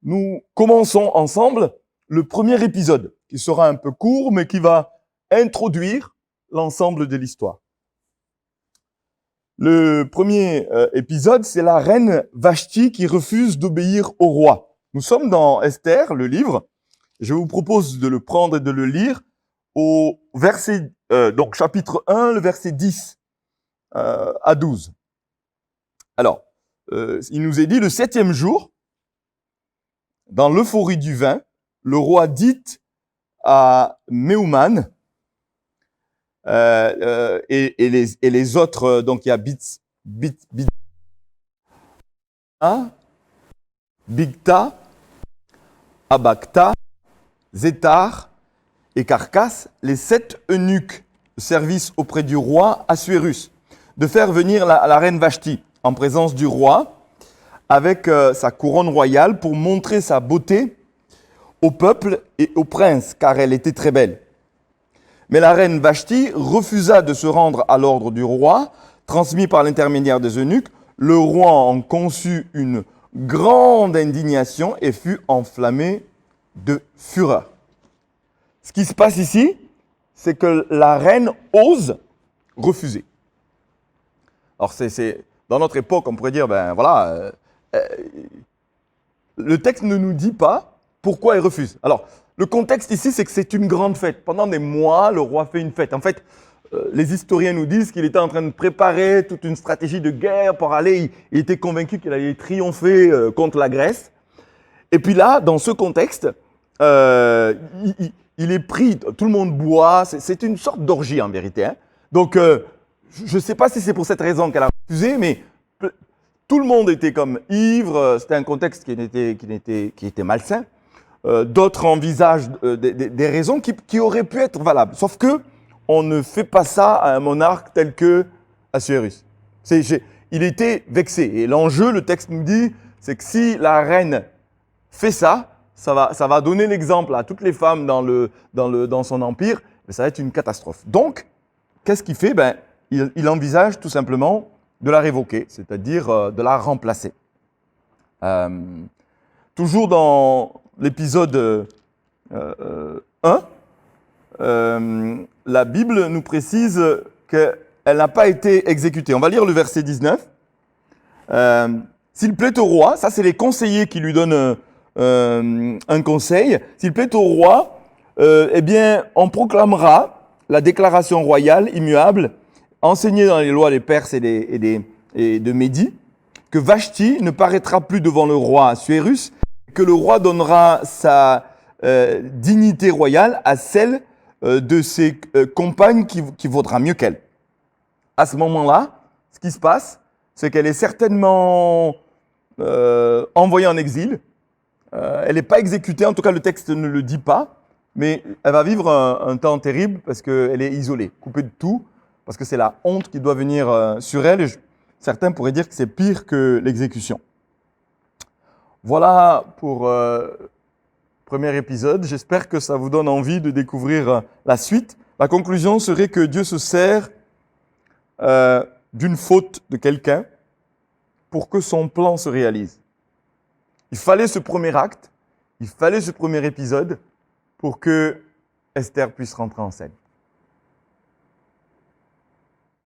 nous commençons ensemble le premier épisode, qui sera un peu court, mais qui va introduire l'ensemble de l'histoire. Le premier épisode, c'est la reine Vashti qui refuse d'obéir au roi. Nous sommes dans Esther, le livre. Je vous propose de le prendre et de le lire au verset, donc chapitre 1, le verset 10 à 12. Alors, il nous est dit, le 7e jour, dans l'euphorie du vin, le roi dit à Méouman et les autres, donc il y a Bigta, Abagta, Zétar et Carcasse, les 7 eunuques de service auprès du roi Assuérus, de faire venir la reine Vashti en présence du roi avec sa couronne royale pour montrer sa beauté au peuple et au prince, car elle était très belle. Mais la reine Vashti refusa de se rendre à l'ordre du roi, transmis par l'intermédiaire des eunuques. Le roi en conçut une grande indignation et fut enflammé de fureur. Ce qui se passe ici, c'est que la reine ose refuser. Alors, c'est dans notre époque, on pourrait dire, le texte ne nous dit pas pourquoi elle refuse. Alors, le contexte ici, c'est que c'est une grande fête. Pendant des mois, le roi fait une fête. En fait, les historiens nous disent qu'il était en train de préparer toute une stratégie de guerre pour aller. Il était convaincu qu'il allait triompher contre la Grèce. Et puis là, dans ce contexte, il est pris, tout le monde boit. C'est une sorte d'orgie en vérité. Hein. Donc, je ne sais pas si c'est pour cette raison qu'elle a refusé, mais tout le monde était comme ivre. C'était un contexte qui était malsain. D'autres envisagent des raisons qui auraient pu être valables. Sauf que on ne fait pas ça à un monarque tel que Assuérus. Il était vexé. Et l'enjeu, le texte nous dit, c'est que si la reine fait ça, ça va donner l'exemple à toutes les femmes dans son empire, et ça va être une catastrophe. Donc, qu'est-ce qu'il fait? Il envisage tout simplement de la révoquer, c'est-à-dire de la remplacer. Toujours dans l'épisode 1, la Bible nous précise qu'elle n'a pas été exécutée. On va lire le verset 19. S'il plaît au roi, ça c'est les conseillers qui lui donnent un conseil. S'il plaît au roi, eh bien, on proclamera la déclaration royale immuable, enseignée dans les lois des Perses et de Médie, que Vashti ne paraîtra plus devant le roi Assuérus, que le roi donnera sa dignité royale à celle de ses compagnes qui vaudra mieux qu'elle. À ce moment-là, ce qui se passe, c'est qu'elle est certainement envoyée en exil. Elle n'est pas exécutée, en tout cas le texte ne le dit pas, mais elle va vivre un temps terrible parce qu'elle est isolée, coupée de tout, parce que c'est la honte qui doit venir sur elle. Et certains pourraient dire que c'est pire que l'exécution. Voilà pour le premier épisode. J'espère que ça vous donne envie de découvrir la suite. La conclusion serait que Dieu se sert d'une faute de quelqu'un pour que son plan se réalise. Il fallait ce premier acte, il fallait ce premier épisode pour que Esther puisse rentrer en scène.